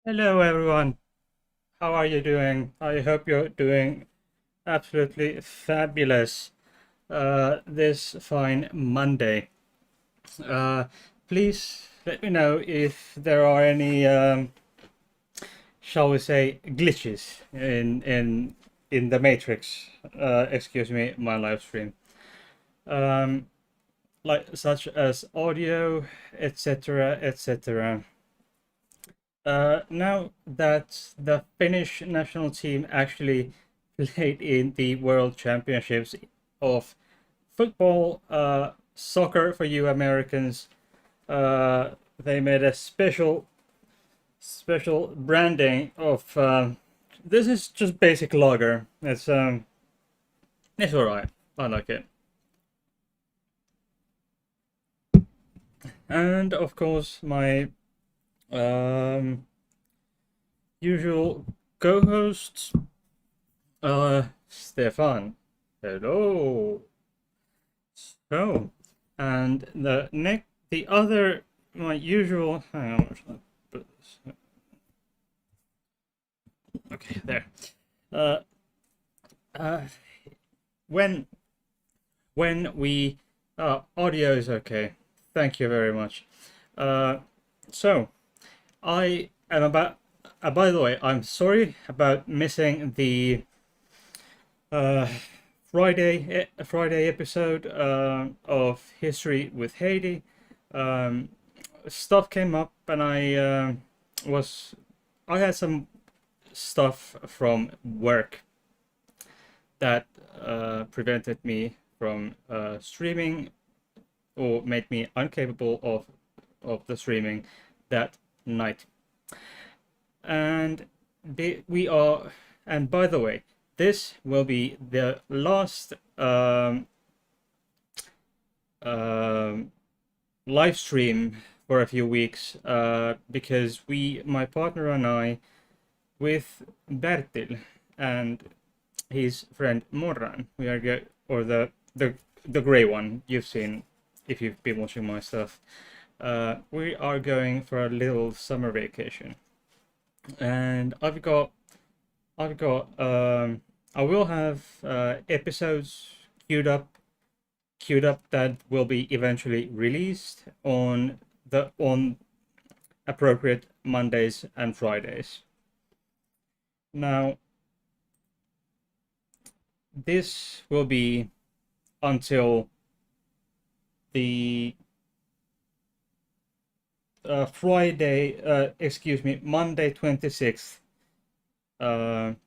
Hello, everyone. How are you doing? I hope you're doing absolutely fabulous this fine Monday. Uh, Please let me know if there are any, shall we say, glitches in the matrix. Excuse me, my live stream. Um, like such as audio, etc., etc. Now that the Finnish national team actually played in the World Championships of football, soccer for you Americans, they made a special branding of. This is just basic lager. It's alright. I like it. And of course, my um, usual co-host, Stefan. Hello. So, and the other, my usual, hang on, where should I put this? Okay, there. Uh, uh, when when we, audio is okay. Thank you very much. Uh, so I am about. By the way, I'm sorry about missing the uh, Friday episode of History with Haiti. Um, Stuff came up, and was I had some stuff from work that prevented me from streaming or made me incapable of the streaming that night. And we are, and by the way, this will be the last um, live stream for a few weeks because my partner and I, with Bertil and his friend Morran, we are or the gray one you've seen if you've been watching my stuff. We are going for a little summer vacation, and I will have episodes queued up that will be eventually released on appropriate Mondays and Fridays. Now, this will be until the Monday 26th.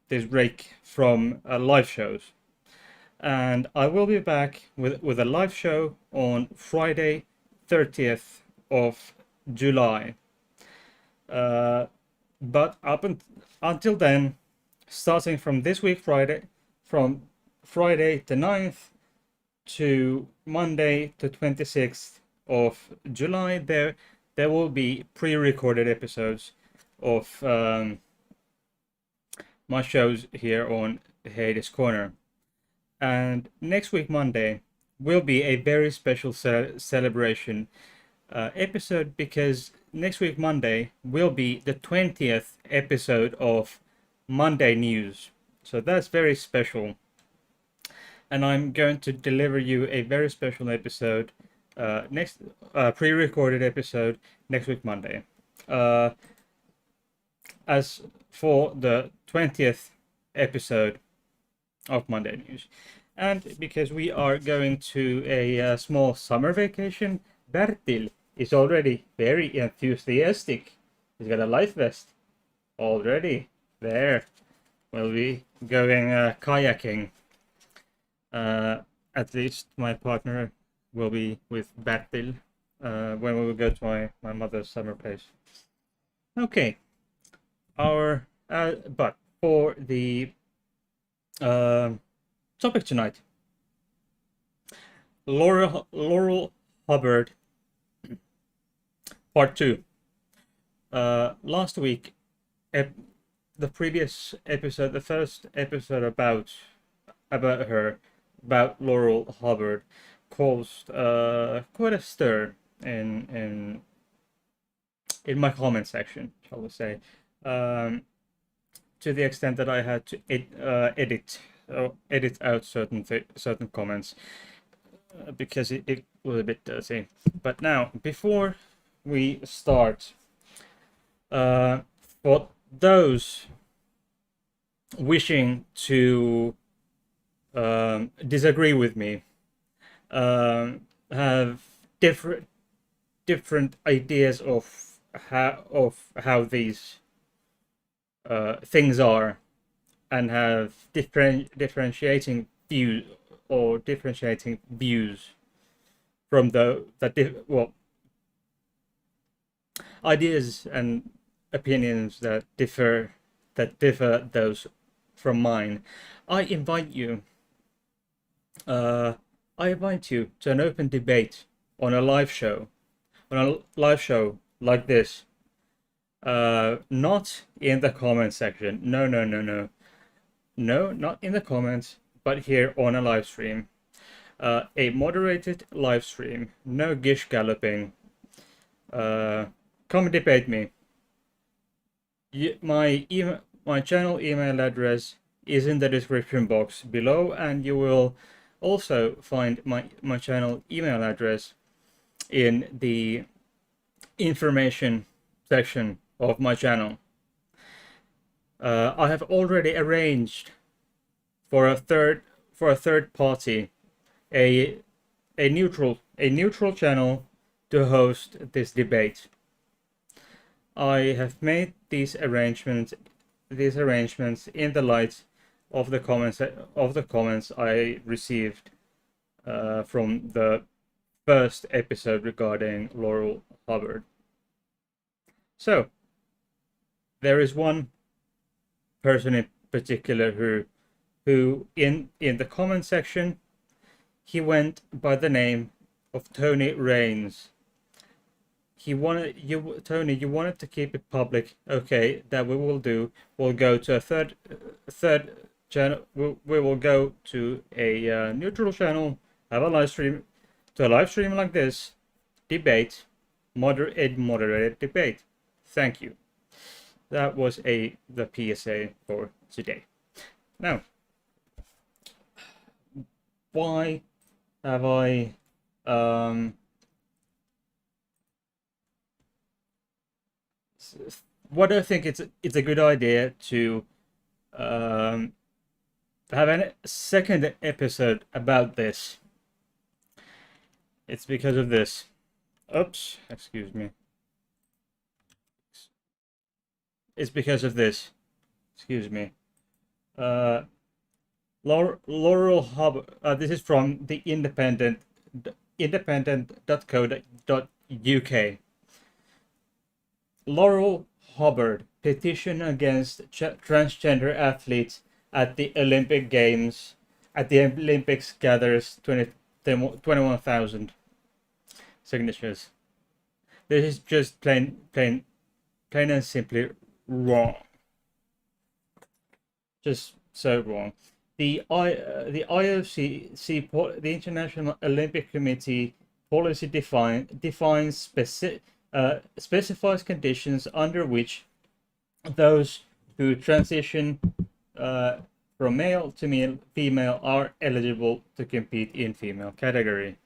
This break from live shows, and I will be back with a live show on Friday 30th of July. But until then, starting from this week Friday, from Friday the 9th to Monday the 26th of July, there will be pre-recorded episodes of my shows here on Hades Corner. And next week Monday will be a very special celebration episode, because next week Monday will be the 20th episode of Monday News. So that's very special. And I'm going to deliver you a very special episode, next pre-recorded episode next week Monday. As for the 20th episode of Monday News. And because we are going to a small summer vacation, Bertil is already very enthusiastic. He's got a life vest already there. We'll be going kayaking. At least my partner will be with Bertil when we will go to my mother's summer place. Okay, but for the topic tonight, Laurel Hubbard, part 2. Last week, the previous episode, the first episode about her, about Laurel Hubbard, caused quite a stir in my comment section, shall we say. um, to the extent that I had to edit out certain comments because it was a bit dirty. But now, before we start, for those wishing to disagree with me, have different ideas of how these things are, and have differentiating views or differentiating views from ideas and opinions that differ those from mine. I invite you uh, I invite you to an open debate on a live show like this. Not in the comment section. No, no, no, no. No, not in the comments, but here on a live stream. A moderated live stream. No gish galloping. Come debate me. My channel email address is in the description box below, and you will also find my channel email address in the information section of my channel. I have already arranged for a third party, a neutral channel to host this debate. I have made these arrangements in the light of the comments I received from the first episode regarding Laurel Hubbard. So there is one person in particular who in the comment section, he went by the name of Tony Rains. Tony, you wanted to keep it public. Okay, that we will do. We'll go to a third channel. We will go to a neutral channel, have a live stream, like this, debate, moderated debate. Thank you. That was the PSA for today. Now, why have I what do I think it's a good idea to have a second episode about this? It's because of this. Oops, excuse me. It's because of this. Excuse me. Laurel Hubbard. This is from the independent.co.uk. Laurel Hubbard petition against transgender athletes at the Olympic Games. At the Olympics gathers 21,000 signatures. This is just plain and simply wrong. Just so wrong. The IOC, the International Olympic Committee policy specifies conditions under which those who transition from male to female are eligible to compete in female category.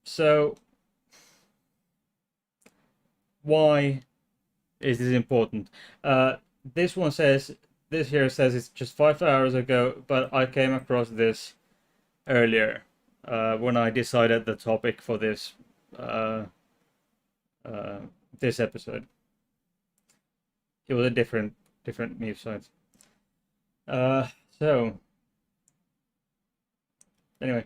So why is this important? This here says it's just 5 hours ago, but I came across this earlier when I decided the topic for this this episode. It was a different news site. So anyway,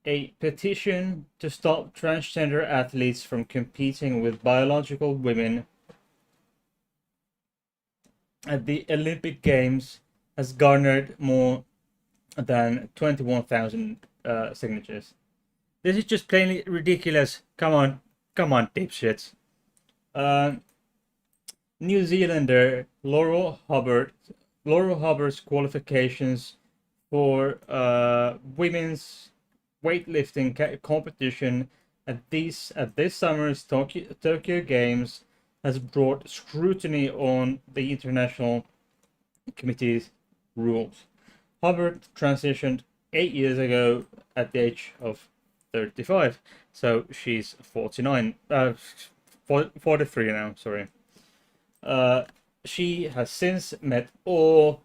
a petition to stop transgender athletes from competing with biological women at the Olympic Games has garnered more than 21,000 signatures. This is just plainly ridiculous. Come on, dipshits. New Zealander Laurel Hubbard's qualifications for women's weightlifting competition at this summer's Tokyo Games has brought scrutiny on the international committee's rules. Hubbard transitioned 8 years ago at the age of 35, so she's 49, 43 now, sorry. She has since met all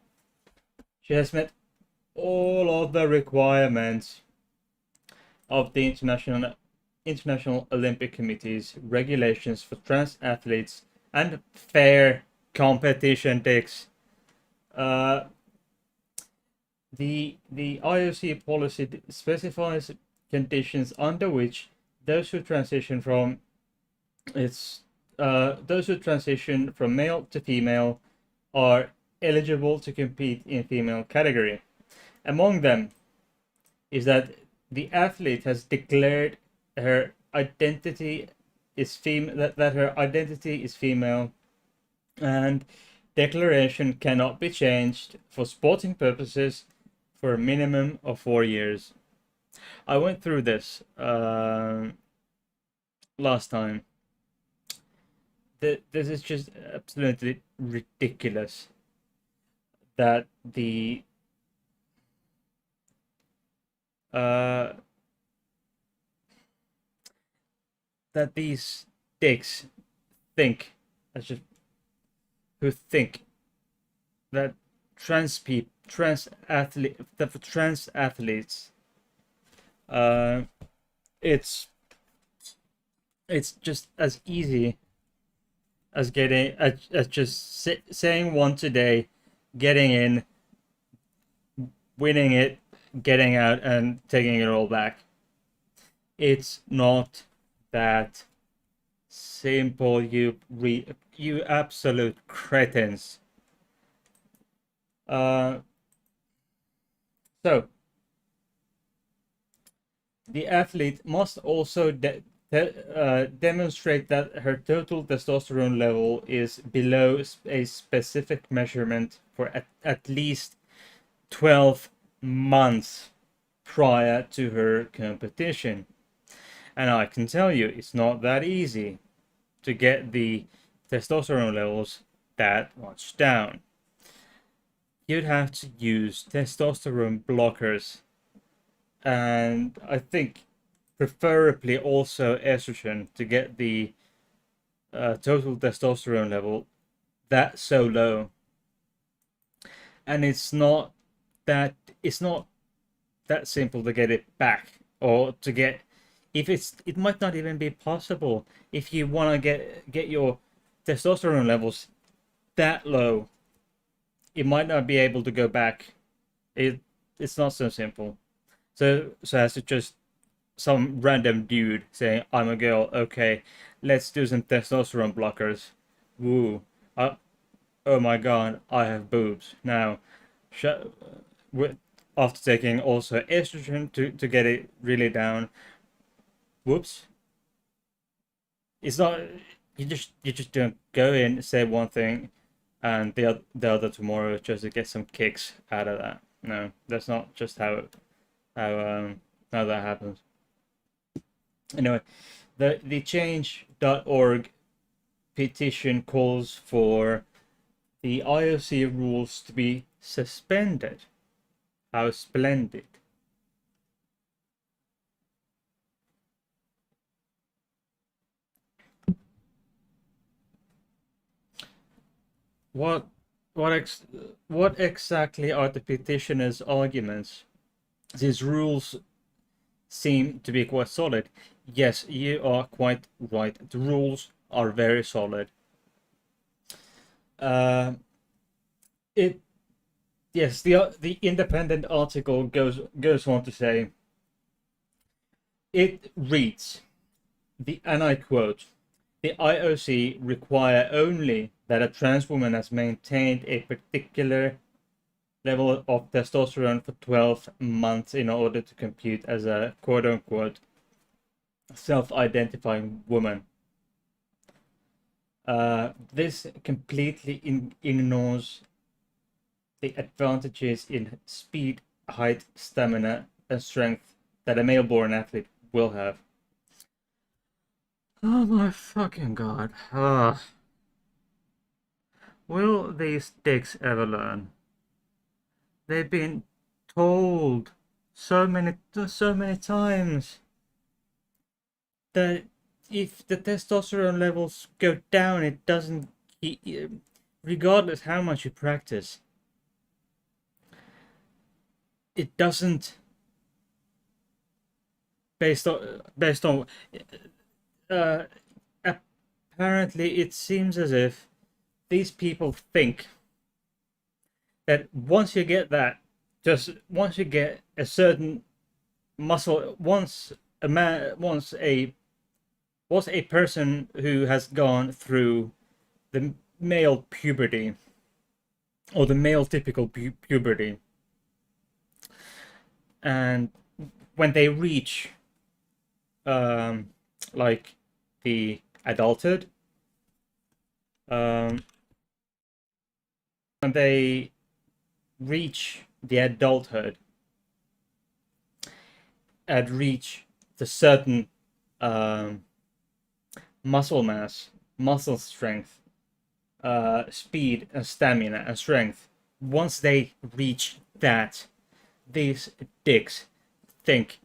of the requirements of the International Olympic Committee's regulations for trans athletes and fair competition, dicks. The IOC policy specifies conditions under which those who transition from male to female are eligible to compete in female category. Among them is that the athlete has declared her identity is that her identity is female, and declaration cannot be changed for sporting purposes for a minimum of 4 years. I went through this last time. This is just absolutely ridiculous that that these dicks think that trans athletes it's just as easy as saying one today, getting in, winning it, getting out, and taking it all back. It's not that simple, you absolute cretins. So the athlete must also demonstrate that her total testosterone level is below a specific measurement for at least 12 months prior to her competition. And I can tell you, it's not that easy to get the testosterone levels that much down. You'd have to use testosterone blockers, and I think preferably also estrogen, to get the total testosterone level that so low. And it's not that simple to get it back, or to get, it might not even be possible if you want to get your testosterone levels that low. It might not be able to go back. It's not so simple. So as to just some random dude saying, I'm a girl, okay, let's do some testosterone blockers. Woo. Oh my god, I have boobs. Now, after taking also estrogen to get it really down. Whoops. It's not, you just don't go in, say one thing, and the other tomorrow, just to get some kicks out of that. No, that's not just how that happens. Anyway, the change.org petition calls for the IOC rules to be suspended. How splendid. What exactly are the petitioners' arguments? These rules seem to be quite solid. Yes, you are quite right. The rules are very solid. Yes, the independent article goes on to say, it reads, and I quote, the IOC require only that a trans woman has maintained a particular level of testosterone for 12 months in order to compute as a quote-unquote self-identifying woman. This completely ignores the advantages in speed, height, stamina, and strength that a male-born athlete will have. Oh my fucking god. Will these dicks ever learn? They've been told so many times that if the testosterone levels go down, it doesn't, regardless how much you practice, it doesn't. Based on uh, apparently, it seems as if these people think that once you get that, just once you get a certain muscle, once a person who has gone through the male puberty or the male typical puberty, and when they reach um, like the adulthood, um, when they reach the adulthood and reach the certain um, muscle mass, muscle strength, speed and stamina and strength, once they reach that, these dicks think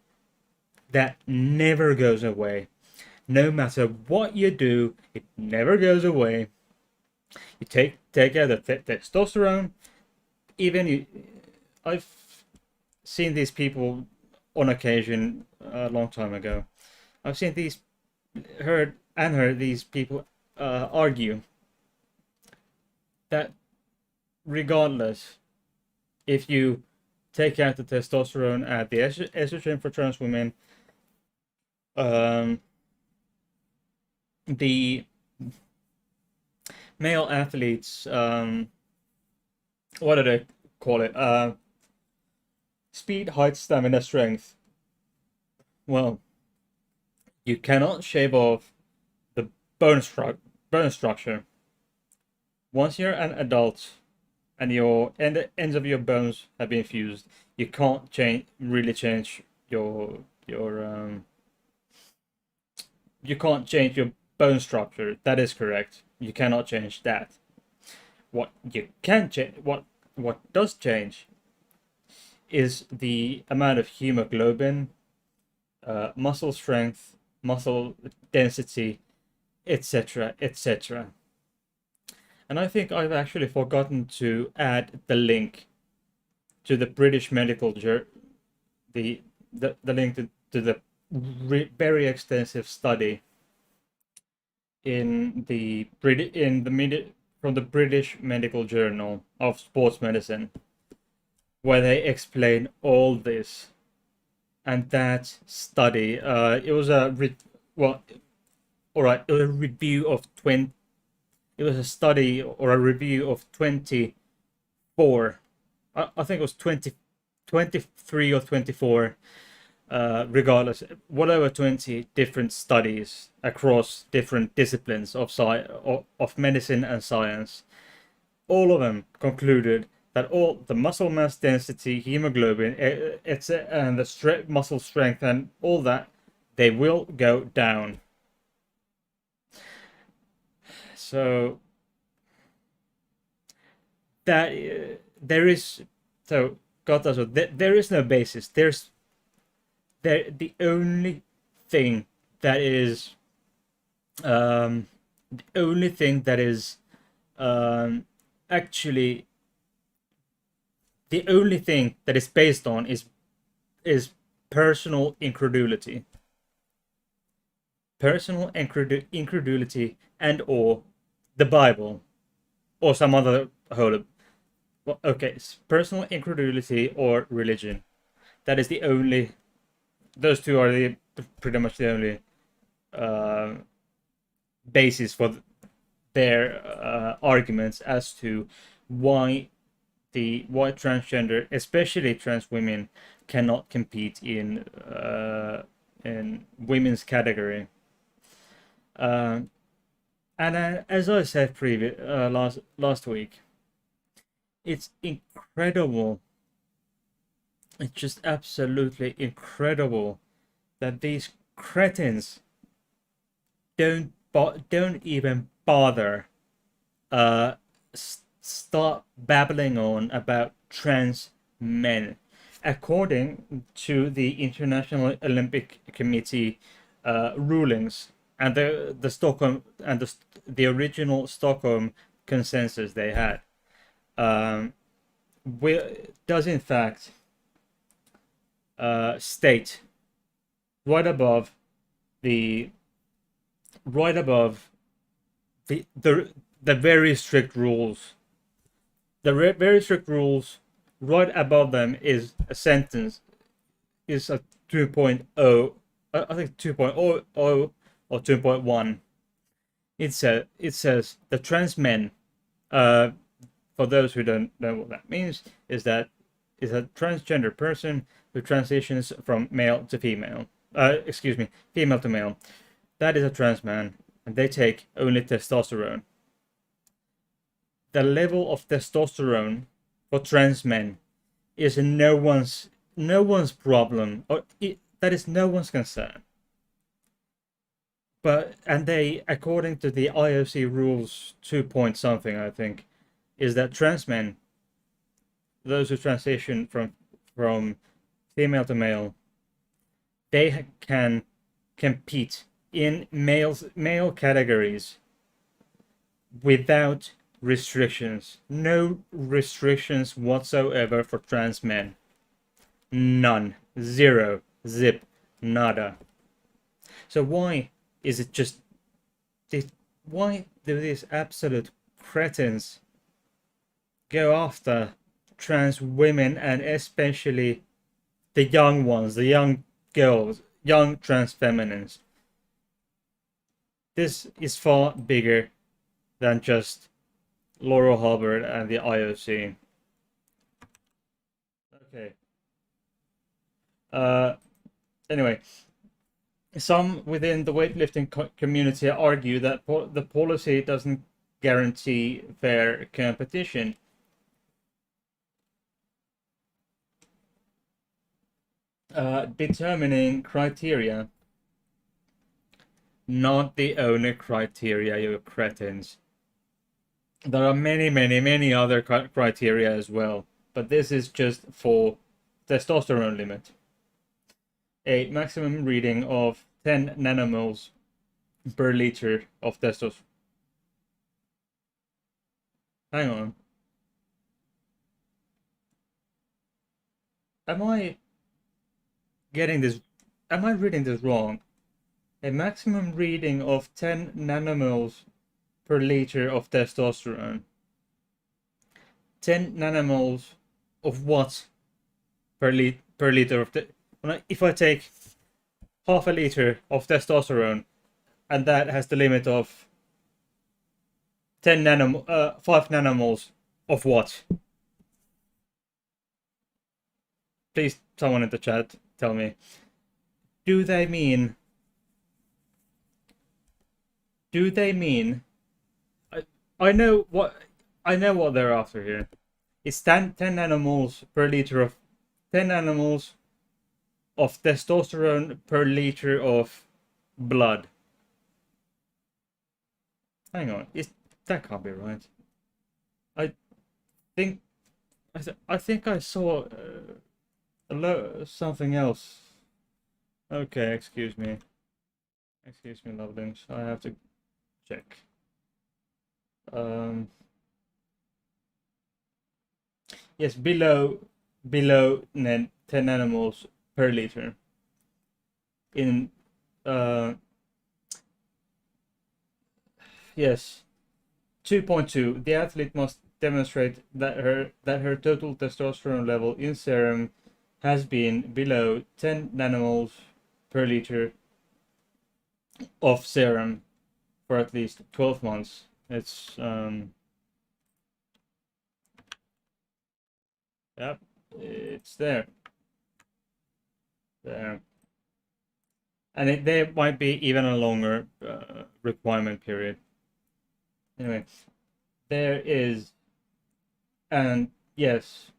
that never goes away. No matter what you do, it never goes away. You take out the testosterone. I've seen these people on occasion a long time ago. I've seen heard these people argue that regardless if you take out the testosterone and the estrogen for trans women, the male athletes, what do they call it? Speed, height, stamina, strength. Well, you cannot shave off the bone structure. Once you're an adult and the ends of your bones have been fused, you can't really change your you can't change your bone structure. That is correct. You cannot change that. What you can change, what does change, is the amount of hemoglobin, muscle strength, muscle density, etc., etc. And I think I've actually forgotten to add the link to the British medical the link to the very extensive study in the from the British Medical Journal of Sports Medicine, where they explain all this. And that study, it was a well, all right, it was a review of 20. It was a study or a review of 24. I think it was 23 or 24. Regardless, whatever, 20 different studies across different disciplines of medicine and science. All of them concluded that all the muscle mass density, hemoglobin, and the muscle strength and all that, they will go down. So that there is so quota, so there is no basis. The only thing that is the only thing that is actually the only thing that is based on is personal incredulity. Personal incredulity and or the Bible or some other holy. Well, okay, personal incredulity or religion. That is the only. Those two are pretty much the only basis for their arguments as to why transgender, especially trans women, cannot compete in women's category. And as I said last week, it's incredible. It's just absolutely incredible that these cretins don't even bother start babbling on about trans men. According to the International Olympic Committee rulings and the Stockholm and the original Stockholm consensus they had, um, does in fact state right above the right above the very strict rules. Very strict rules. Right above them is a sentence. Is a 2.0. I think 2.0 or 2.1. It says the trans men. For those who don't know what that means, is a transgender person who transitions from male to female. Excuse me, female to male. That is a trans man, and they take only testosterone. The level of testosterone for trans men is no one's problem, or that is no one's concern. And they, according to the IOC rules 2 point something, I think, is that trans men, those who transition from female to male, they can compete in male categories without restrictions. No restrictions whatsoever for trans men. None. Zero. Zip. Nada. So why is it just... Why do these absolute cretins go after trans women, and especially the young ones, the young girls, young trans feminines? This is far bigger than just Laurel Hubbard and the IOC. Okay. Anyway, some within the weightlifting community argue that the policy doesn't guarantee fair competition. Determining criteria, not the only criteria, you cretins. There are many other criteria as well, but this is just for testosterone limit. A maximum reading of 10 nanomoles per liter of testosterone. Hang on. Am I reading this wrong? A maximum reading of 10 nanomoles per liter of testosterone. 10 nanomoles of what per liter of if I take half a liter of testosterone, and that has the limit of 5 nanomoles of what? Please, someone in the chat, tell me. Do they mean? I know what they're after here. It's 10 nanomoles per liter of 10 nanomoles of testosterone per liter of blood. Hang on, that can't be right. I think I saw something else. Okay, excuse me, lovelies. I have to check. Yes, below 10 nanomoles per liter. In yes, 2.2. The athlete must demonstrate that her total testosterone level in serum has been below 10 nanomoles per liter of serum for at least 12 months. It's yep, it's there. And there might be even a longer requirement period. Anyway, there is, and yes,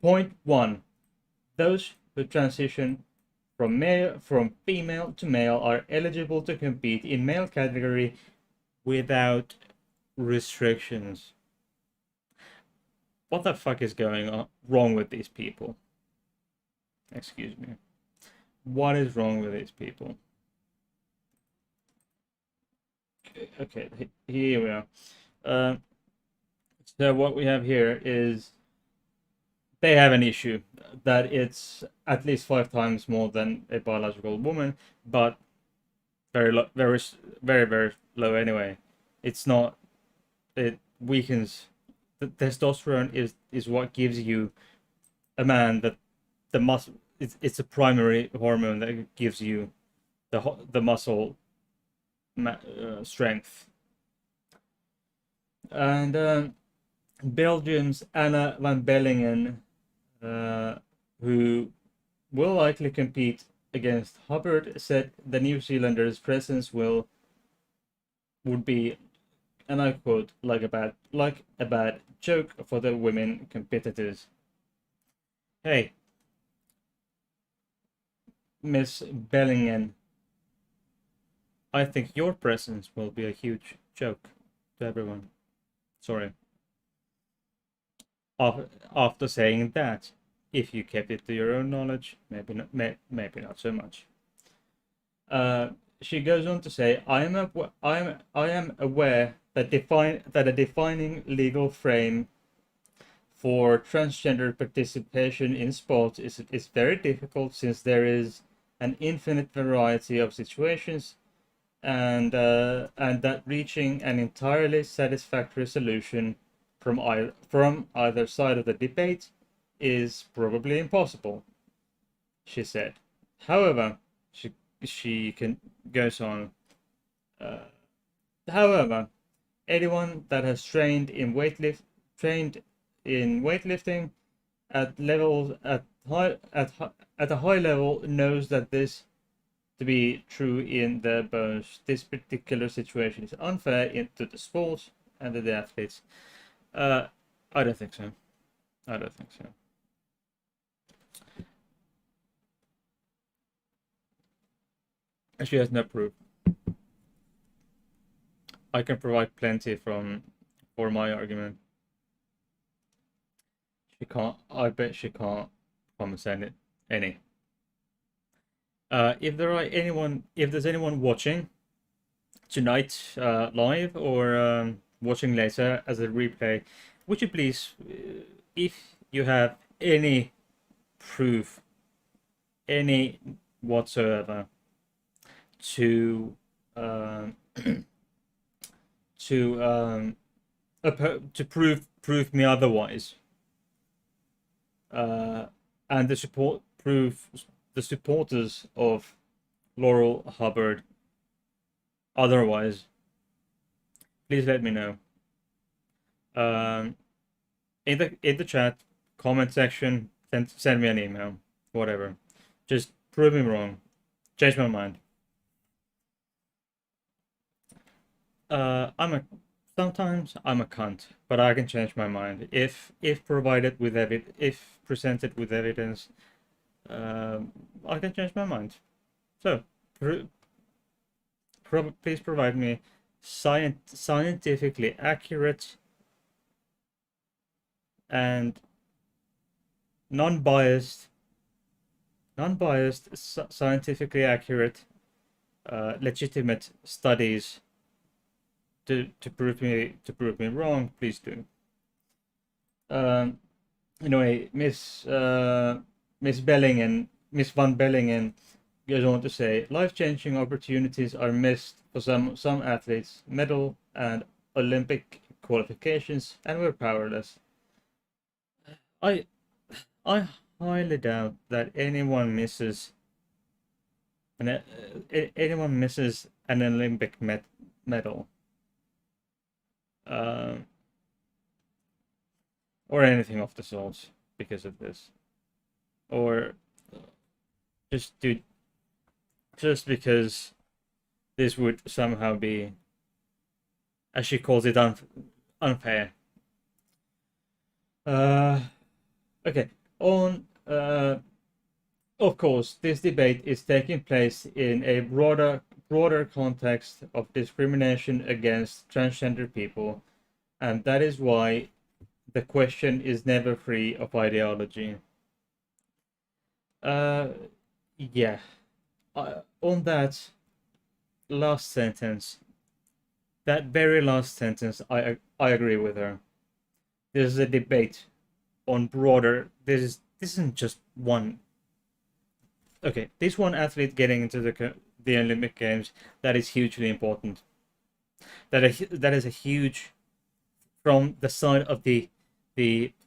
point 1. Those who transition from female to male are eligible to compete in male category without restrictions. What the fuck is going on wrong with these people? Excuse me. What is wrong with these people? Okay, here we are. So what we have here is they have an issue that it's at least 5 times more than a biological woman, but very low, very low anyway. It's not. It weakens. The testosterone is what gives you a man that the muscle. It's a primary hormone that gives you the muscle strength. And Belgium's Anna van Bellingen, who will likely compete against Hubbard, said the New Zealander's presence would be, and I quote, like a bad joke for the women competitors. Hey, Miss Bellingen, I think your presence will be a huge joke to everyone. Sorry. After saying that, if you kept it to your own knowledge, maybe not so much. She goes on to say, I am aware that a defining legal frame for transgender participation in sports is very difficult, since there is an infinite variety of situations, and that reaching an entirely satisfactory solution from either side of the debate is probably impossible, she said. However, she goes on. However, anyone that has trained in weightlifting at a high level knows that this to be true in the bones. This particular situation is unfair to the sport and to the athletes. I don't think so. I don't think so. She has no proof. I can provide plenty for my argument. She can't. I bet she can't promise any. If there's anyone watching tonight live, or watching later as a replay, would you please, if you have any proof, any whatsoever, to to prove me otherwise, and the supporters of Laurel Hubbard otherwise, please let me know. In the chat, comment section, send me an email, whatever. Just prove me wrong. Change my mind. Sometimes I'm a cunt, but I can change my mind if presented with evidence. I can change my mind. So, please provide me scientifically accurate and non-biased, scientifically accurate, legitimate studies to prove me wrong. Please do. Anyway, Miss van Bellingen goes on to say, life-changing opportunities are missed for some athletes, medal and Olympic qualifications, and we're powerless. I highly doubt that anyone misses an Olympic medal, or anything of the sort because of this, or just because this would somehow be, as she calls it, unfair. Okay. Of course, this debate is taking place in a broader context of discrimination against transgender people, and that is why the question is never free of ideology. Uh, yeah. On that last sentence, that very last sentence, I agree with her. This is a debate on broader. This isn't just one. Okay, this one athlete getting into the Olympic Games, that is hugely important. That is a huge, from the side of the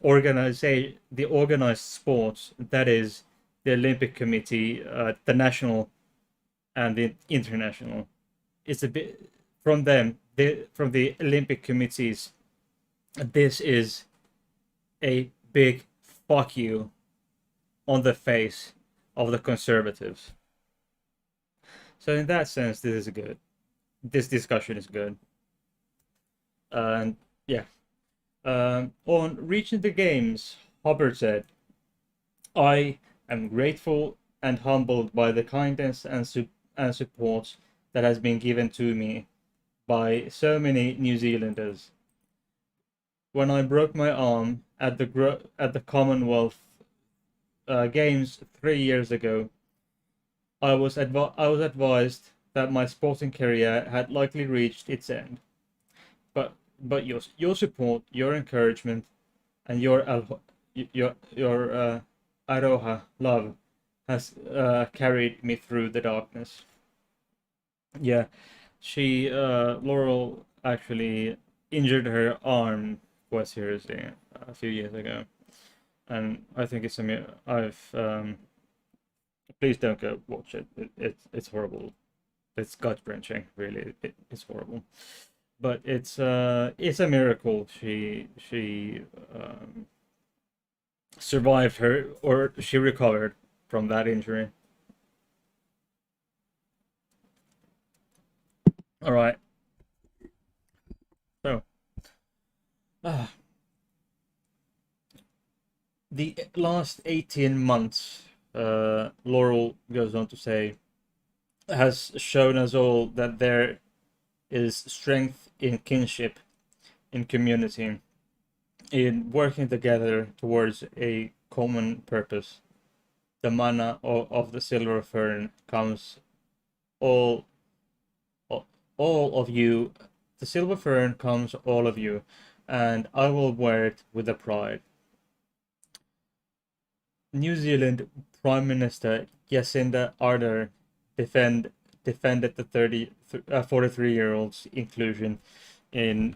organized sports, that is the Olympic Committee, the national and the international. It's a bit from them, from the Olympic committees. This is a big fuck you on the face of the conservatives. So in that sense, this is good. This discussion is good. And yeah, on reaching the games, Hubbard said, "I am grateful and humbled by the kindness and support that has been given to me by so many New Zealanders. When I broke my arm at the Commonwealth Games 3 years ago, I was advised that my sporting career had likely reached its end. But your support, your encouragement, and your aroha love has carried me through the darkness." Yeah, she Laurel actually injured her arm quite seriously a few years ago, and I think it's a I've please don't go watch it. It's horrible. It's gut wrenching. Really, it's horrible. But it's a miracle she survived her, or she recovered from that injury. All right. So uh, the last 18 months, Laurel goes on to say, has shown us all that there is strength in kinship, in community, in working together towards a common purpose. The mana of the silver fern comes all, all of you. The silver fern comes all of you, and I will wear it with a pride. New Zealand Prime Minister Jacinda Ardern defend, defended the 43-year-old's inclusion in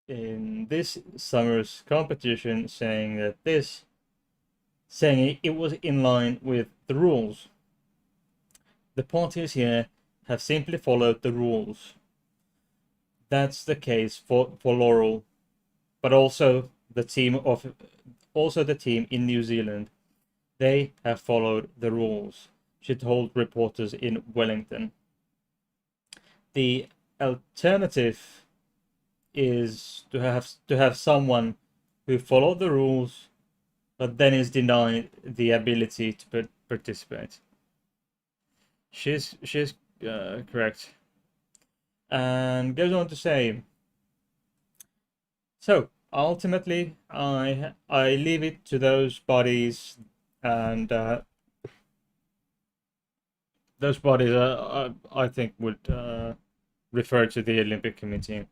this summer's competition, saying it was in line with the rules. The parties here have simply followed the rules. That's the case for Laurel, but also the team in New Zealand. They have followed the rules, she told reporters in Wellington. The alternative is to have someone who followed the rules but then is denied the ability to participate. She's correct, and goes on to say, so ultimately I leave it to those bodies, and those bodies I think would refer to the Olympic Committee.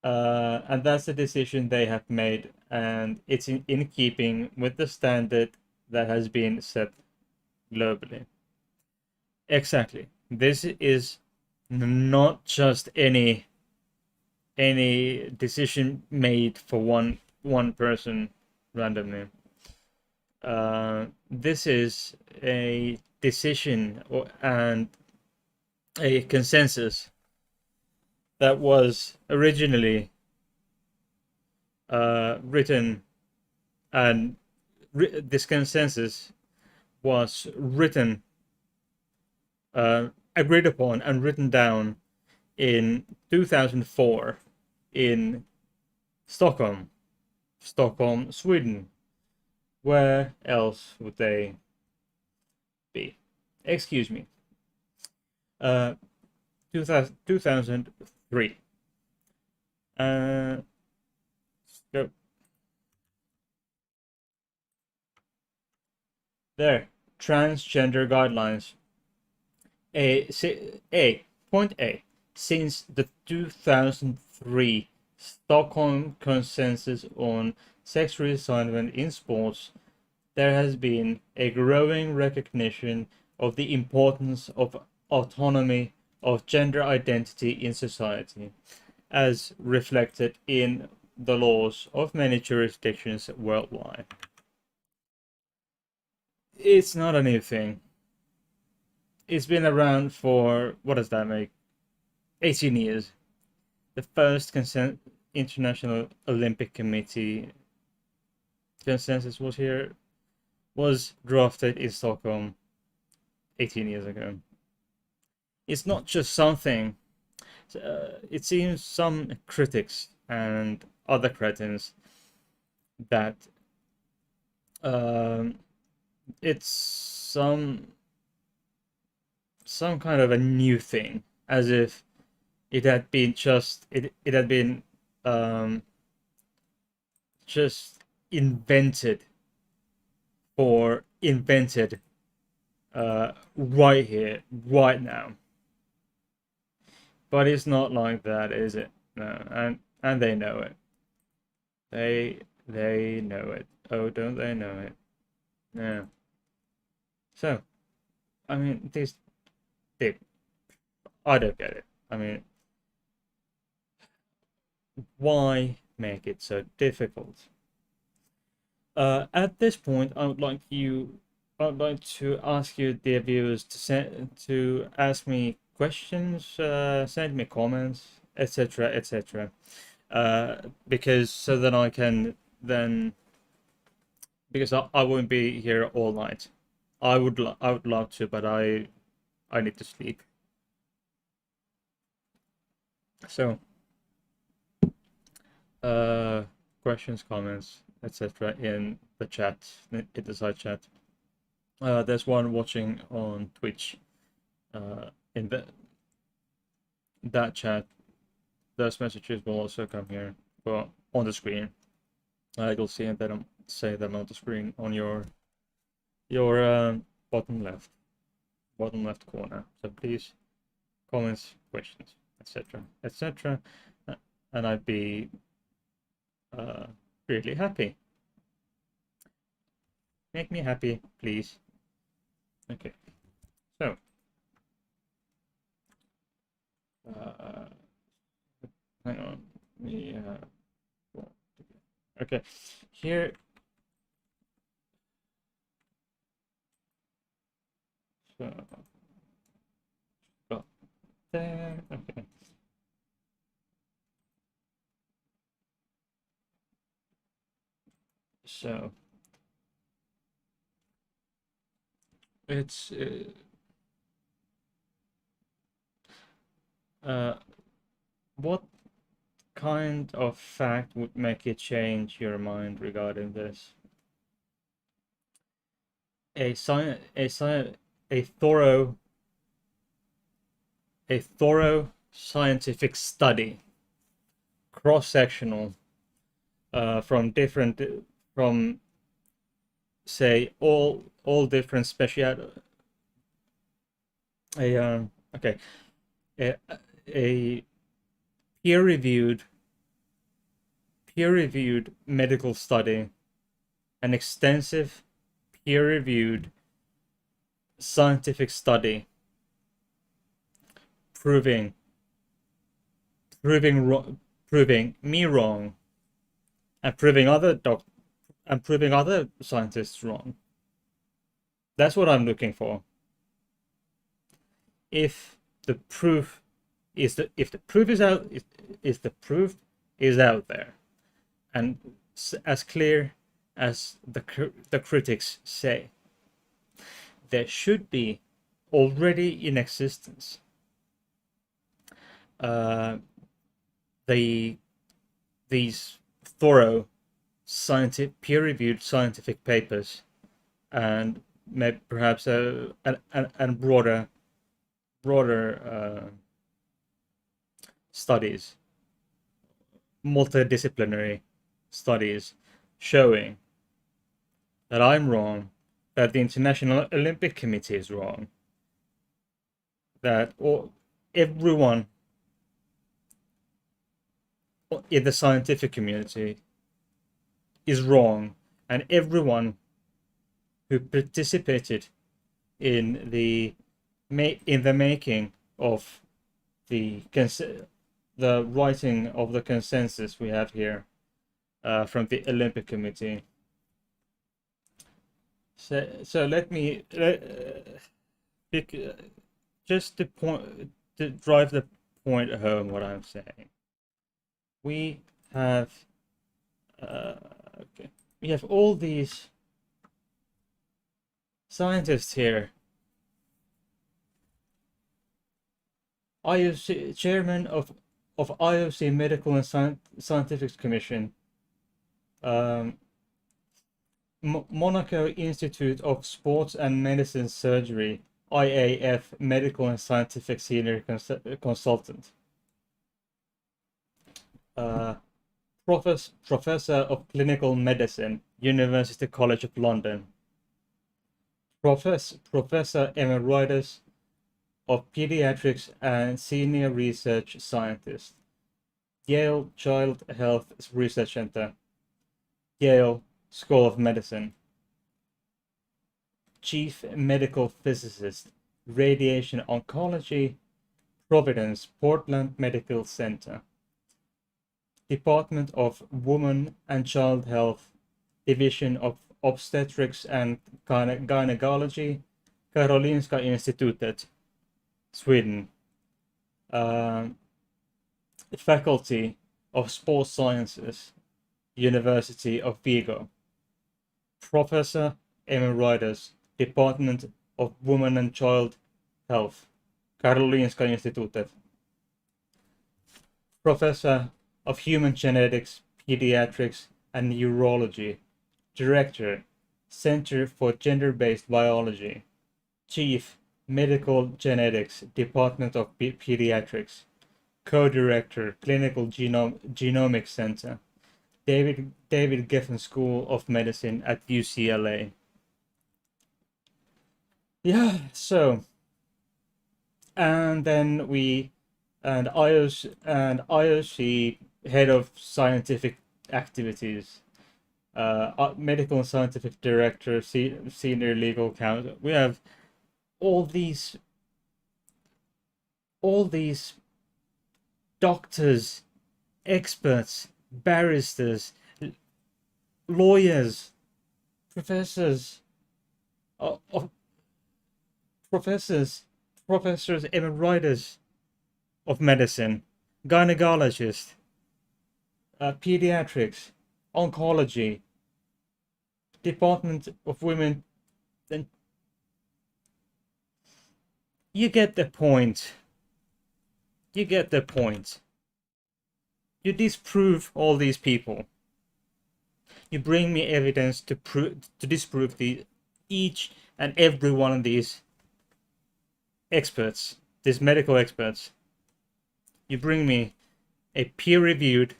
And that's the decision they have made, and it's in keeping with the standard that has been set globally. Exactly. This is not just any decision made for one person randomly. This is a decision and a consensus that was originally written, and this consensus was written, agreed upon, and written down in 2004 in Stockholm, Sweden. Where else would they be? Excuse me. 2003. Go. There. Transgender guidelines. Point A. Since the 2003 Stockholm Consensus on Sex Reassignment in Sports, there has been a growing recognition of the importance of autonomy of gender identity in society, as reflected in the laws of many jurisdictions worldwide. It's not a new thing. It's been around for, what does that make? 18 years. The first International Olympic Committee consensus was drafted in Stockholm 18 years ago. It's not just something. It seems some critics and other cretins that it's some kind of a new thing, as if it had been just invented right here, right now. But it's not like that, is it? No, and they know it. They know it. Oh, don't they know it? Yeah. So, I mean, I don't get it. I mean, why make it so difficult? At this point, I'd like to ask you, dear viewers, to ask me questions, send me comments, etc., etc. Because so that I can then, because I won't be here all night. I would love to, but I need to sleep. So, questions, comments, etc. in the chat, in the side chat. There's one watching on Twitch. In that chat, those messages will also come here, but on the screen. You'll see them, say them on the screen on your bottom left corner. So please, comments, questions, etc., etc., and I'd be really happy. Make me happy, please. Okay, so hang on. Yeah. Okay, here. So, got there. Okay. So it's what kind of fact would make you change your mind regarding this? A thorough scientific study, cross-sectional, from say all different special okay, a peer-reviewed medical study, an extensive peer-reviewed scientific study proving me wrong and proving other scientists wrong. That's what I'm looking for. If the proof is out there, and as clear as the critics say, there should be already in existence these thorough peer-reviewed scientific papers, and maybe perhaps a broader studies, multidisciplinary studies showing that I'm wrong, that the International Olympic Committee is wrong, that everyone in the scientific community is wrong, and everyone who participated in the making of the writing of the consensus we have here from the Olympic Committee. So let me pick just to drive the point home what I'm saying. We have okay, we have all these scientists here. IOC chairman of IOC Medical and Scientific Commission, Monaco Institute of Sports and Medicine Surgery, IAF Medical and Scientific Senior Consultant, Professor of Clinical Medicine, University College of London, Professor Emeritus of Pediatrics and Senior Research Scientist, Yale Child Health Research Center, Yale School of Medicine, Chief Medical Physicist, Radiation Oncology, Providence, Portland Medical Center, Department of Women and Child Health, Division of Obstetrics and Gynecology, Karolinska Institutet, Sweden, Faculty of Sports Sciences, University of Vigo, Professor Emeritus, Department of Women and Child Health, Karolinska Institutet, Professor of Human Genetics, Pediatrics and Neurology, Director, Center for Gender-Based Biology, Chief Medical Genetics, Department of Pediatrics, Co-Director, Clinical Genomics Center, David Geffen School of Medicine at UCLA. Yeah, so, and then IOC Head of Scientific Activities, Medical and Scientific Director, Senior Legal Counsel. We have all these doctors, experts, barristers, lawyers, professors, professors emeritus of medicine, gynecologists, pediatrics, oncology, Department of Women, and you get the point. You get the point. You disprove all these people. You bring me evidence to disprove each and every one of these experts, these medical experts. You bring me a peer-reviewed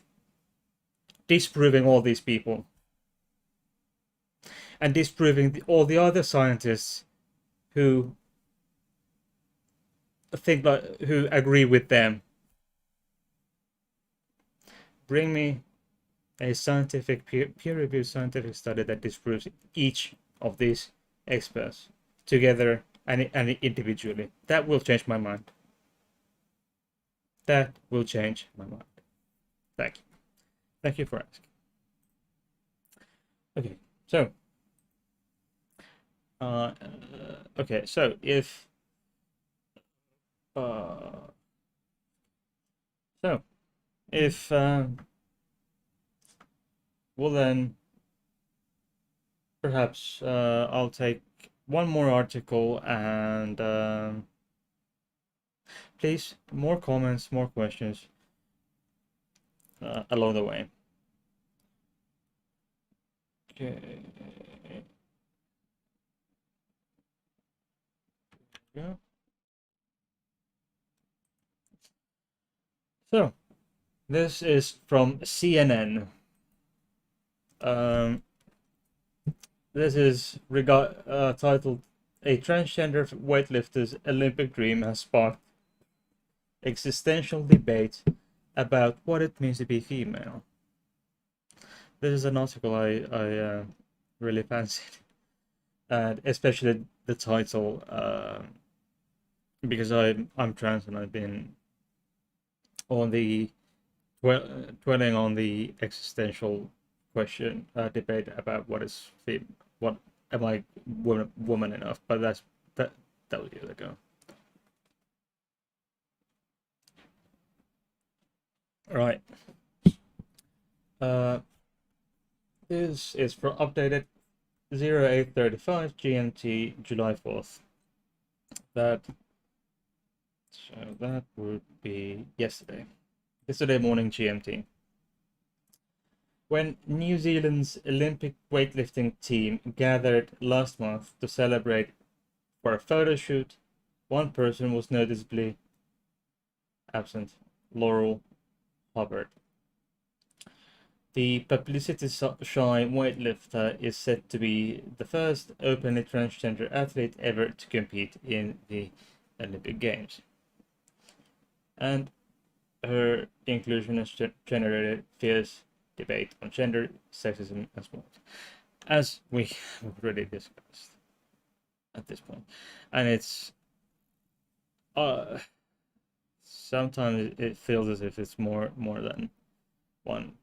disproving all these people and disproving all the other scientists who who agree with them. Bring me a scientific peer-reviewed scientific study that disproves each of these experts together and individually. That will change my mind. That will change my mind. Thank you. Thank you for asking. Okay, so okay, so if well then perhaps I'll take one more article and please more comments, more questions along the way. Okay. Yeah. So this is from CNN. Um, this is titled "A Transgender Weightlifter's Olympic Dream Has Sparked Existential Debate About What It Means to Be Female." This is an article I really fancied, and especially the title, because I'm trans and I've been on the dwelling on the existential question debate about what am I woman enough, but that was years ago. All right. Uh, this is for updated 08:35 GMT, July 4th. That would be yesterday morning GMT. When New Zealand's Olympic weightlifting team gathered last month to celebrate for a photo shoot, one person was noticeably absent: Laurel Hubbard. The publicity-shy weightlifter is said to be the first openly transgender athlete ever to compete in the Olympic Games. And her inclusion has generated fierce debate on gender, sexism, and sport, as we already discussed at this point. And it's sometimes it feels as if it's more than one.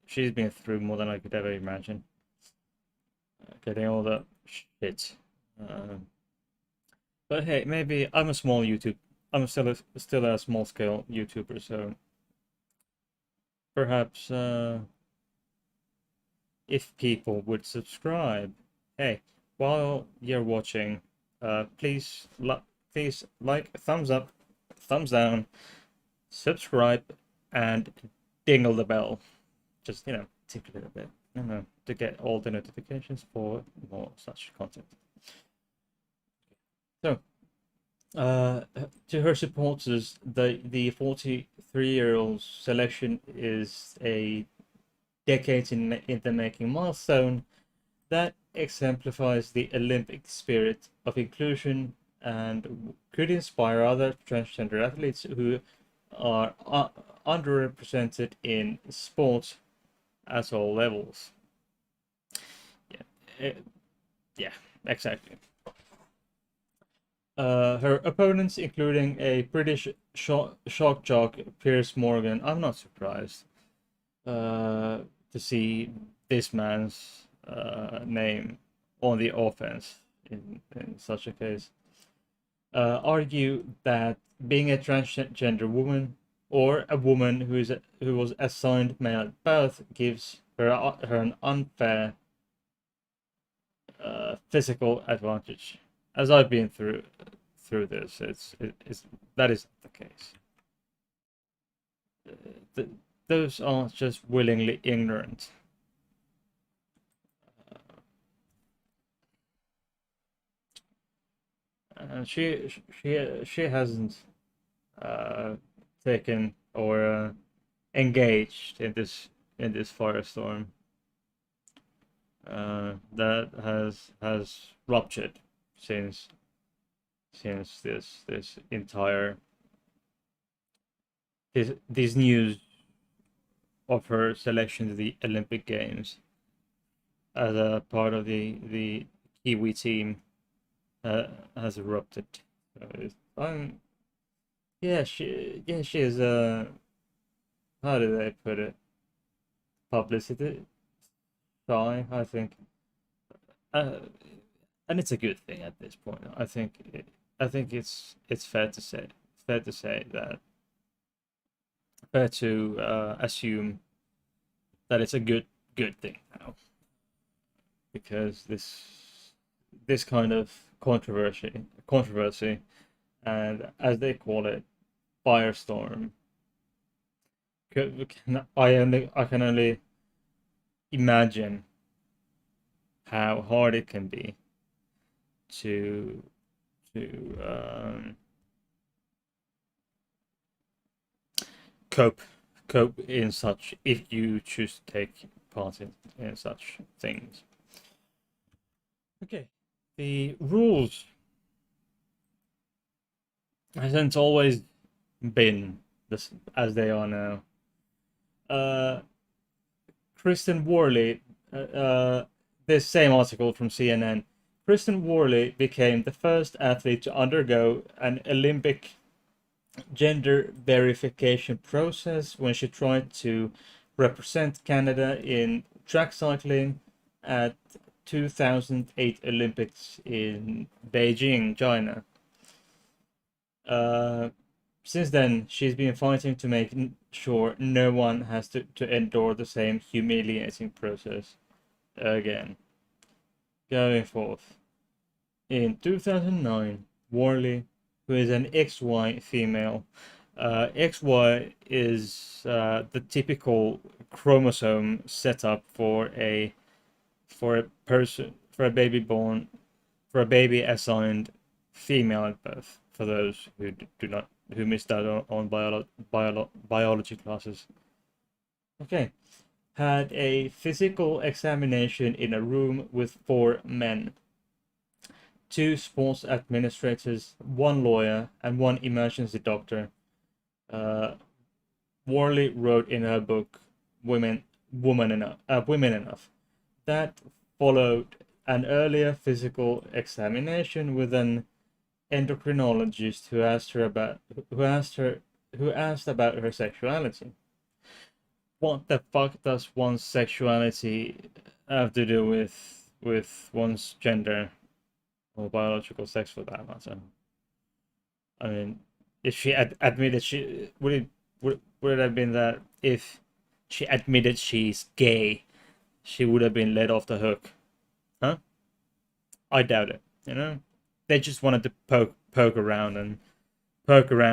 She's been through more than I could ever imagine. Getting all that shit. But hey, maybe I'm a small YouTube. I'm still a small scale YouTuber, so perhaps if people would subscribe, hey, while you're watching, please like, thumbs up, thumbs down, subscribe, and dingle the bell. Just tick a little bit, to get all the notifications for more such content. So, to her supporters, the 43-year-old selection is a decades in the making milestone that exemplifies the Olympic spirit of inclusion and could inspire other transgender athletes who are underrepresented in sports at all levels. Yeah, exactly. Her opponents, including a British shock jock, Piers Morgan. I'm not surprised to see this man's name on the offense in such a case. Argue that being a transgender woman or a woman who was assigned male at birth gives her an unfair physical advantage. As I've been through this, that is the case. Those are just willingly ignorant. And she hasn't taken or engaged in this firestorm that has ruptured since this entire this news of her selection to the Olympic Games as a part of the Kiwi team has erupted. So she is how do they put it, publicity shy, I think, and it's a good thing at this point. I think it's fair to say that fair to assume that it's a good thing now, because this kind of controversy, and as they call it, firestorm. I can only imagine how hard it can be to cope cope in such if you choose to take part in such things. Okay, the rules hasn't always been this as they are now. Uh, Kristen Worley, this same article from CNN. Kristen Worley became the first athlete to undergo an Olympic gender verification process when she tried to represent Canada in track cycling at 2008 Olympics in Beijing, China. Uh, since then, she's been fighting to make sure no one has to endure the same humiliating process again. Going forth. In 2009, Worley, who is an XY female, XY is the typical chromosome setup for a person, for a baby born, for a baby assigned female at birth. For those who do not, who missed out on biology classes. Okay, had a physical examination in a room with 4 men. 2 sports administrators, 1 lawyer, and 1 emergency doctor. Worley wrote in her book Women Enough that followed an earlier physical examination with an endocrinologist who asked about her sexuality. What the fuck does one's sexuality have to do with one's gender or biological sex for that matter? I mean, if she admitted she would it have been that if she admitted she's gay, she would have been let off the hook, huh? I doubt it. You know, they just wanted to poke around and and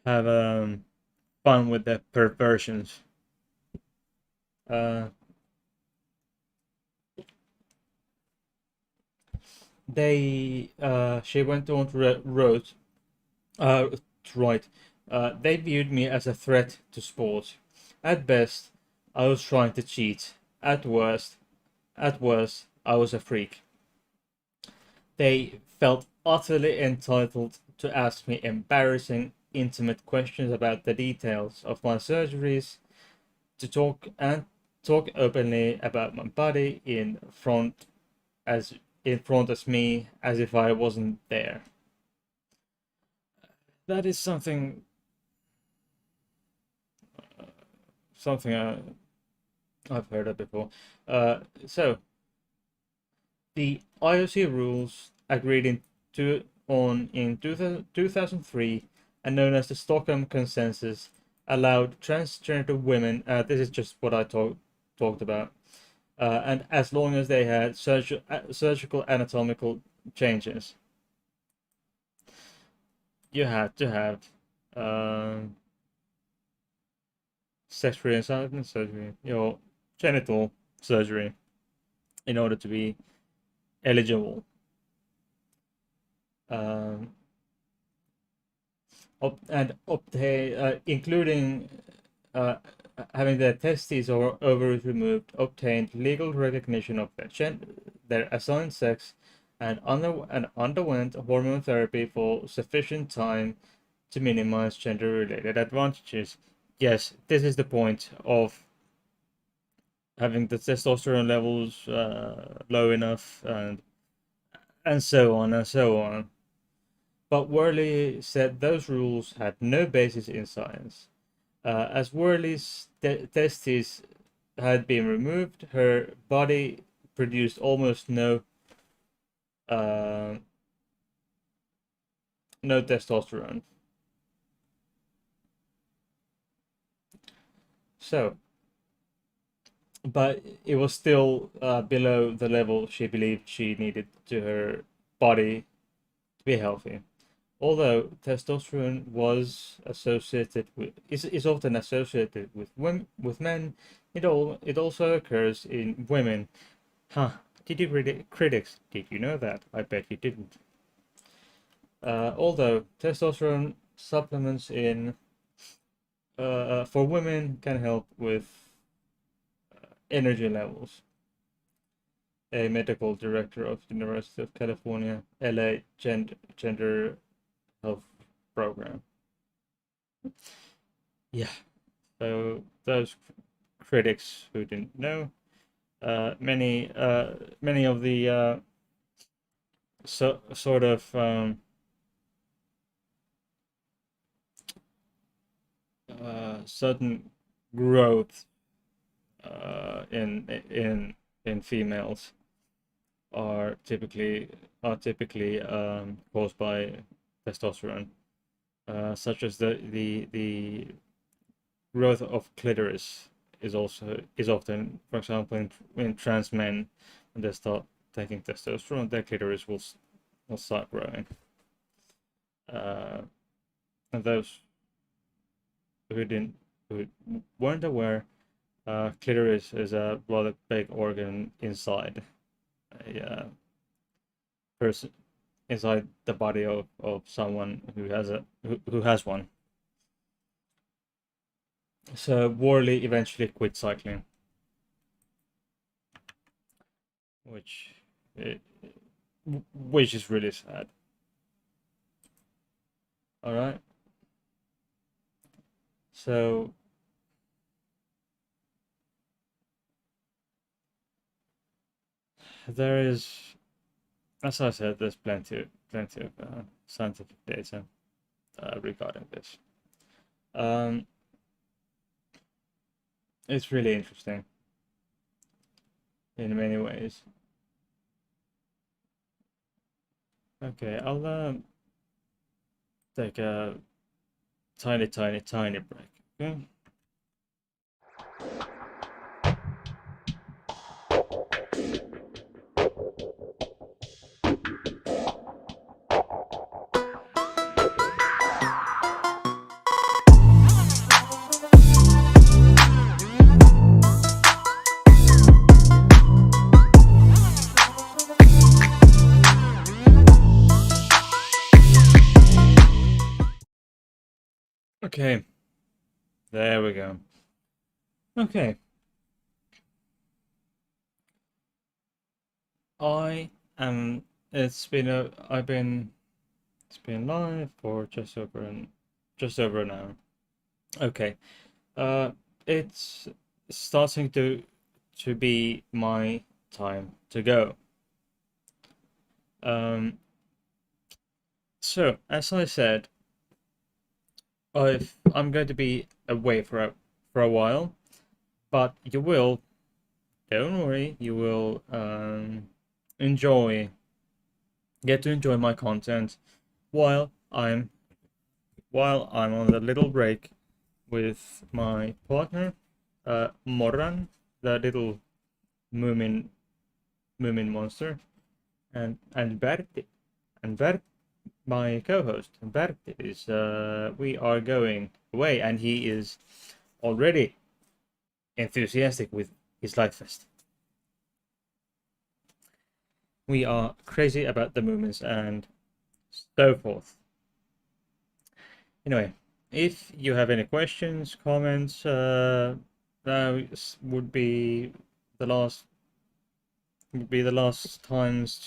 have fun with their perversions. Uh, she went on to wrote to write. They viewed me as a threat to sport. At best, I was trying to cheat. At worst, I was a freak. They felt utterly entitled to ask me embarrassing, intimate questions about the details of my surgeries, to talk openly about my body as in front of me as if I wasn't there. That is something I've heard of before. So the IOC rules agreed in 2003 and known as the Stockholm Consensus allowed transgender women. This is just what I talked about. And as long as they had surgical anatomical changes, you had to have sex reassignment surgery, your genital surgery, in order to be eligible. And obtain, including having their testes or ovaries removed, obtained legal recognition of their assigned sex, and underwent hormone therapy for sufficient time to minimize gender-related advantages. Yes, this is the point of having the testosterone levels low enough, and so on and so on. But Worley said those rules had no basis in science. As Worley's testes had been removed, her body produced almost no testosterone. So, but it was still below the level she believed she needed to her body to be healthy. Although testosterone was associated with is often associated with men, it also occurs in women. Huh? Did you read it, critics? Did you know that? I bet you didn't. Although testosterone supplements in for women can help with energy levels. A medical director of the University of California, LA Gender Health Program. Yeah. So those critics who didn't know, many of the sort of certain growth in females are typically caused by testosterone, such as the growth of clitoris is often, for example, in trans men, when they start taking testosterone, their clitoris will start growing. And those who weren't aware, clitoris is a rather big organ inside a person, inside the body of someone who has one. So Worley eventually quit cycling, which which is really sad. All right. So there is, as I said, there's plenty of scientific data regarding this. Um, it's really interesting in many ways. Okay, I'll take a tiny break. Okay. Okay, there we go. Okay, I am. It's been live for just over an hour. Okay, it's starting to be my time to go. Um, so as I said, I'm going to be away for a while, but don't worry, you will enjoy get to enjoy my content while I'm on the little break with my partner, Morran, the little Moomin monster, and Berti, my co-host. Berti is we are going away, and he is already enthusiastic with his life fest. We are crazy about the movements and so forth. Anyway, if you have any questions, comments, that would be the last times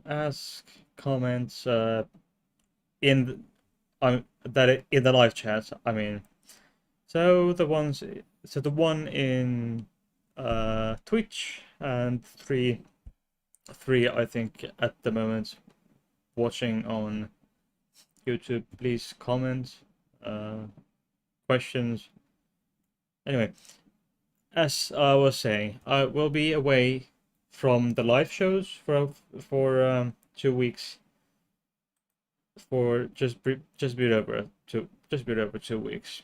ask comments in in the live chat. I mean, so the one in Twitch, and three I think at the moment watching on YouTube. Please comment questions. Anyway, as I was saying, I will be away from the live shows for 2 weeks, for just a bit over 2 weeks.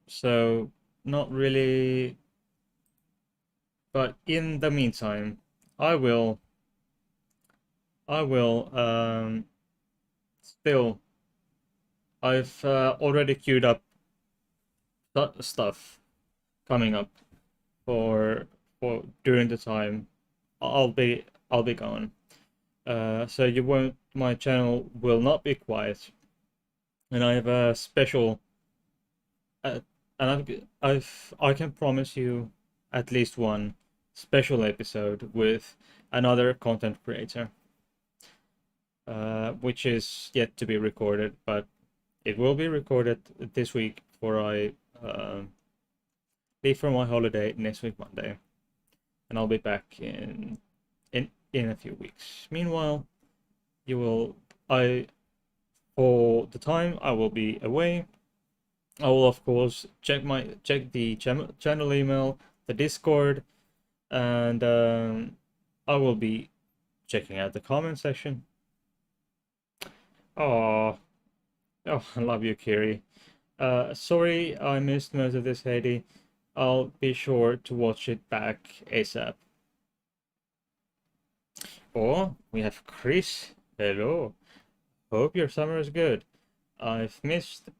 So not really, but in the meantime, I will still. I've already queued up stuff coming up for or during the time I'll be gone. So you won't. My channel will not be quiet, and I have a special. And I can promise you at least one special episode with another content creator, which is yet to be recorded, but it will be recorded this week before I leave for my holiday next week Monday, and I'll be back in a few weeks. Meanwhile, you will for the time I will be away, I will of course check the channel email, the Discord, and I will be checking out the comment section. Oh, I love you, Kiri. Sorry I missed most of this, Heidi. I'll be sure to watch it back ASAP. Oh, we have Chris. Hello. Hope your summer is good. I've missed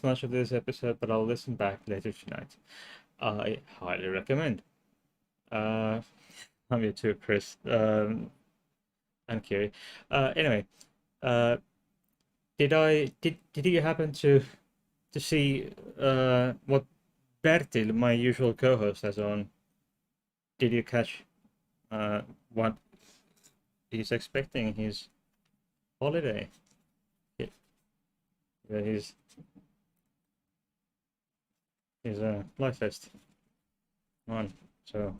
much of this episode, but I'll listen back later tonight. I highly recommend. Love you too, Chris. And Kiri. Anyway, did you happen to see what Bertil, my usual co-host, has on? Did you catch what he's expecting his holiday? Yeah, he's a life fest on, so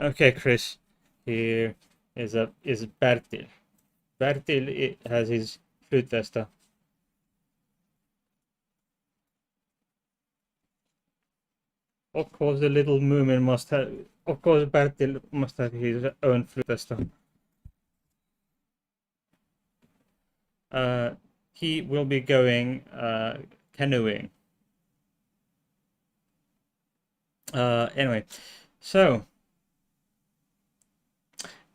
okay, Chris, here is Bertil. Bertil has his flytväst. Of course, the little Moomin must have. Of course, Bertil must have his own flytväst. He will be going canoeing. Anyway, so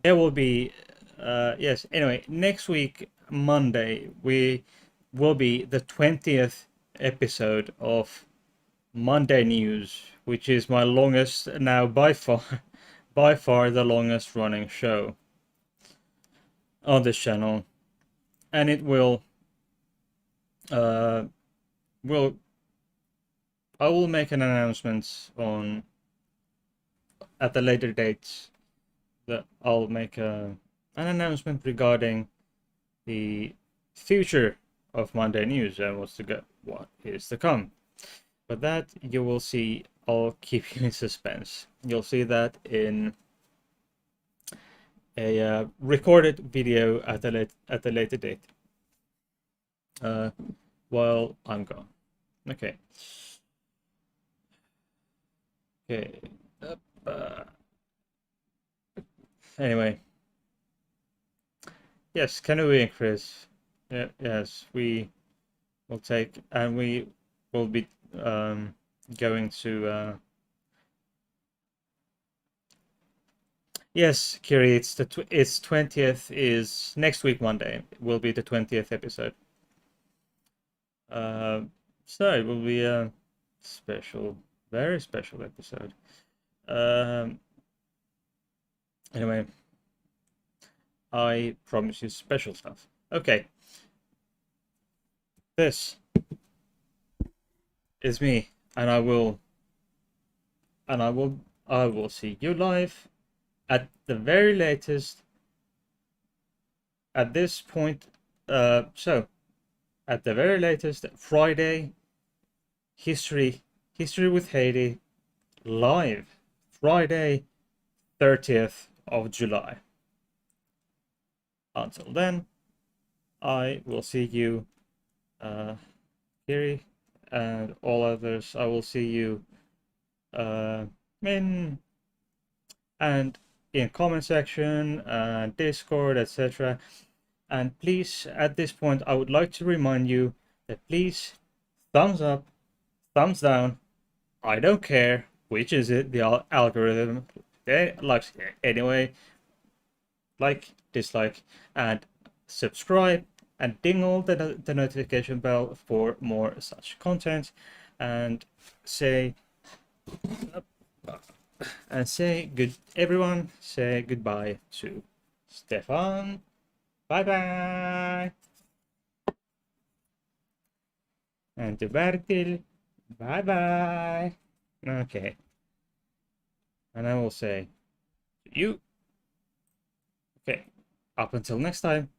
there will be yes. Anyway, next week Monday we will be the 20th episode of Monday News, which is my longest now by far the longest running show on this channel, and it will I will make an announcement on at the later dates that I'll make an announcement regarding the future of Monday News and what is to come. But that you will see. I'll keep you in suspense. You'll see that in a recorded video at a later date. While I'm gone. Okay. Okay. Anyway. Yes, canoeing, Chris. Yeah, yes, we will take, and we will be going to. Yes, Kiri, it's 20th is next week Monday. Will be the 20th episode. So it will be a special, very special episode. Anyway, I promise you special stuff. Okay. This is me, and I will see you live at the very latest at this point. So at the very latest Friday, history with Heidi, live Friday 30th of July. Until then, I will see you, Kiri, and all others. I will see you in comment section, Discord, etc. And please, at this point, I would like to remind you that please, thumbs up, thumbs down, I don't care which is it, the algorithm, likes anyway, like, dislike, and subscribe and dingle the notification bell for more such content, and say everyone say goodbye to Stefan. Bye bye. And to Bertil. Bye bye. Okay. And I will say you. Okay. Up until next time.